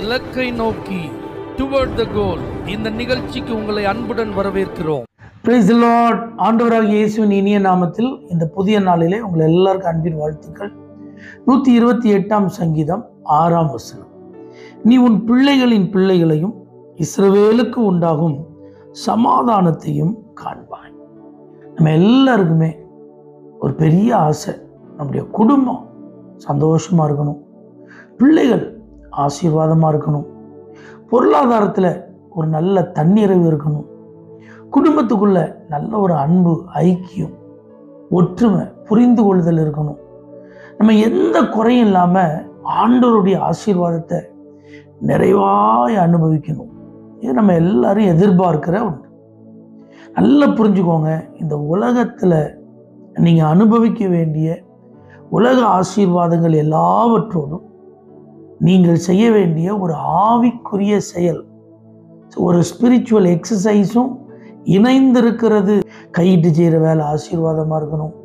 இலக்கை நோக்கி டுவர்ட் த கோல். இந்த நிகழ்ச்சிக்கு உங்களை அன்புடன் வரவேற்கிறோம். Praise the Lord. ஆண்டவராகிய இயேசுவின் இனிய நாமத்தில் இந்த புதிய நாளிலே உங்களை எல்லாருக்கும் அன்பின் வாழ்த்துக்கள். 128ஆம் சங்கீதம் 6ஆம் வசனம். நீ உன் பிள்ளைகளின் பிள்ளைகளையும் இஸ்ரவேலுக்கு உண்டாகும் சமாதானத்தையும் காண்பாய். நம்ம எல்லாருக்குமே ஒரு பெரிய ஆசை, நம்முடைய குடும்பம் சந்தோஷமா இருக்கணும், பிள்ளைகள் ஆசீர்வாதமா இருக்கணும், பொருளாதாரத்தில் ஒரு நல்ல தன்னிறைவு இருக்கணும், குடும்பத்துக்குள்ள நல்ல ஒரு அன்பு, ஐக்கியம், ஒற்றுமை, புரிந்து கொள்ளுதல் இருக்கணும். நம்ம எந்த குறையும் இல்லாமல் ஆண்டவருடைய ஆசீர்வாதத்தை நிறைவாய் அனுபவிக்கணும். இது நம்ம எல்லாரும் எதிர்பார்க்கிற ஒன்று. நல்லா புரிஞ்சுக்கோங்க, இந்த உலகத்தில் நீங்கள் அனுபவிக்க வேண்டிய உலக ஆசீர்வாதங்கள் எல்லாவற்றோடும் நீங்கள் செய்ய வேண்டிய ஒரு ஆவிக்குரிய செயல், ஒரு ஸ்பிரிச்சுவல் எக்ஸசைஸும் இணைந்திருக்கிறது. கையிட்டு செய்கிற வேலை ஆசீர்வாதமாக இருக்கணும்,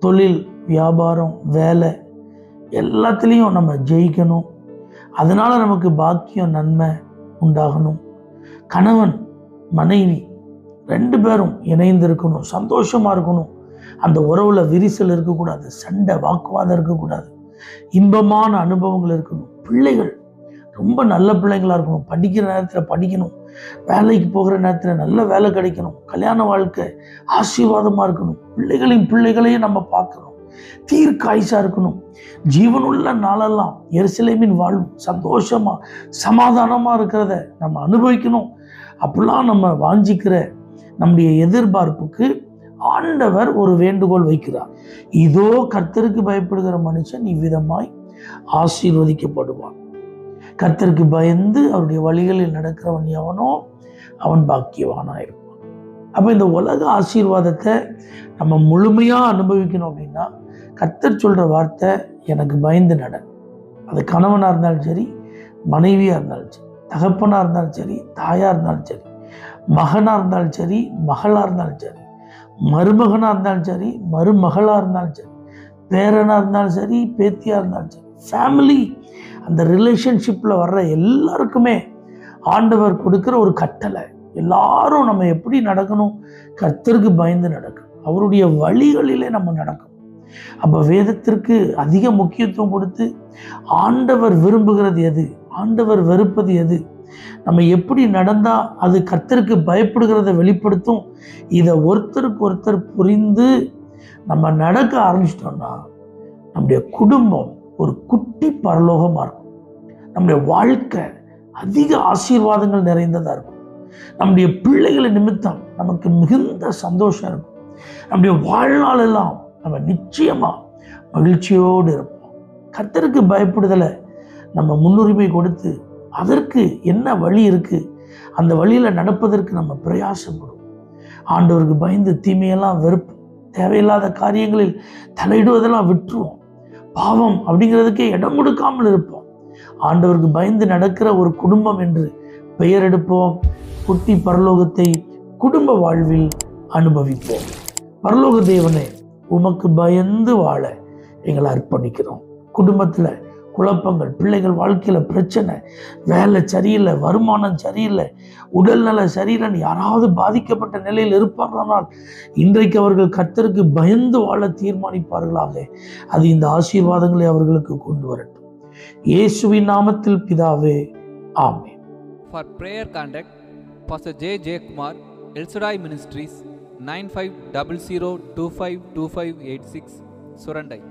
தொழில், வியாபாரம், வேலை எல்லாத்துலேயும் நம்ம ஜெயிக்கணும். அதனால நமக்கு பாக்கியம், நன்மை உண்டாகணும். கணவன் மனைவி 2 பேரும் இணைந்திருக்கணும், சந்தோஷமாக இருக்கணும். அந்த உறவுல விரிசல் இருக்கக்கூடாது, சண்டை வாக்குவாதம் இருக்கக்கூடாது, இன்பமான அனுபவங்கள் இருக்கணும். பிள்ளைகள் ரொம்ப நல்ல பிள்ளைங்களா இருக்கணும், படிக்கிற நேரத்தில் படிக்கணும், வேலைக்கு போகிற நேரத்தில் நல்ல வேலை கிடைக்கணும், கல்யாண வாழ்க்கை ஆசீர்வாதமாக இருக்கணும். பிள்ளைகளையும் நம்ம பார்க்கணும், தீர்க்காயுசா இருக்கணும். ஜீவனுள்ள நாளெல்லாம் எருசலேமின் வாழ்வு சந்தோஷமா சமாதானமா இருக்கிறத நம்ம அனுபவிக்கணும். அப்படிலாம் நம்ம வாஞ்சிக்கிற நம்முடைய எதிர்பார்ப்புக்கு ஆண்டவர் ஒரு வேண்டுகோள் வைக்கிறார். இதோ கர்த்தருக்கு பயப்படுகிற மனுஷன் இவ்விதமாய் ஆசீர்வதிக்கப்படுவான். கர்த்தருக்கு பயந்து அவருடைய வழிகளில் நடக்கிறவன் எவனோ அவன் பாக்கியவானாயிருப்பான். அப்போ இந்த உலக ஆசீர்வாதத்தை நம்ம முழுமையாக அனுபவிக்கணும் அப்படின்னா கர்த்தர் சொல்கிற வார்த்தை, எனக்கு பயந்து நட. அது கணவனாக இருந்தாலும் சரி, மனைவியாக இருந்தாலும் சரி, தகப்பனாக இருந்தாலும் சரி, தாயாக இருந்தாலும் சரி, மகனாக இருந்தாலும் சரி, மகளாக இருந்தாலும் சரி, மருமகனாக இருந்தாலும் சரி, மருமகளாக இருந்தாலும் சரி, பேரனாக இருந்தாலும் சரி, பேத்தியாக இருந்தாலும் சரி, ஃபேமிலி, அந்த ரிலேஷன்ஷிப்பில் வர்ற எல்லாருக்குமே ஆண்டவர் கொடுக்குற ஒரு கட்டளை. எல்லாரும் நம்ம எப்படி நடக்கணும்? கர்த்தருக்கு பயந்து நடக்கணும், அவருடைய வழிகளிலே நம்ம நடக்கணும். அப்போ வேதத்திற்கு அதிக முக்கியத்துவம் கொடுத்து ஆண்டவர் விரும்புகிறது எது, ஆண்டவர் வெறுப்பது எது, நம்ம எப்படி நடந்தா அது கர்த்தருக்கு பயப்படுகிறத வெளிப்படுத்தும். இதை ஒருத்தருக்கு ஒருத்தர் புரிந்து நம்ம நடக்க ஆரம்பிச்சிட்டோம்னா நம்முடைய குடும்பம் ஒரு குட்டி பரலோகமாக இருக்கும். நம்முடைய வாழ்க்கை அதிக ஆசீர்வாதங்கள் நிறைந்ததாக இருக்கும். நம்முடைய பிள்ளைகளை நிமித்தம் நமக்கு மிகுந்த சந்தோஷம் இருக்கும். நம்முடைய வாழ்நாள் எல்லாம் நம்ம நிச்சயமா மகிழ்ச்சியோடு இருப்போம். கர்த்தருக்கு பயப்படுதலை நம்ம முன்னுரிமை கொடுத்து அதற்கு என்ன வழி இருக்கு அந்த வழியில நடப்பதற்கு நம்ம பிரயாசப்படும். ஆண்டவருக்கு பயந்து தீமையெல்லாம் வெறுப்போம், தேவையில்லாத காரியங்களில் தலையிடுவதெல்லாம் விட்டுருவோம், பாவம் அப்படிங்கிறதுக்கே இடம் கொடுக்காமல் இருப்போம். ஆண்டவருக்கு பயந்து நடக்கிற ஒரு குடும்பம் என்று பெயர் எடுப்போம். குட்டி பரலோகத்தை குடும்ப வாழ்வில் அனுபவிப்போம். பரலோக தேவனே, உமக்கு பயந்து வாழ எங்களை அர்ப்பணிக்கிறோம். குடும்பத்தில் குழப்பங்கள், பிள்ளைகள் வாழ்க்கையில் பிரச்சனை, வேலை சரியில்லை, வருமானம் சரியில்லை, உடல்நல சரியில்லைன்னு யாராவது பாதிக்கப்பட்ட நிலையில் இருப்பார்களானால் இன்றைக்கு அவர்கள் கர்த்தருக்கு பயந்து வாழ தீர்மானிப்பார்களாக. அது இந்த ஆசீர்வாதங்களை அவர்களுக்கு கொண்டு வரட்டும். இயேசுவின் நாமத்தில் பிதாவே, ஆமென். For prayer contact Pastor J. Kumar, El Shaddai Ministries, 9500252586, Surandai.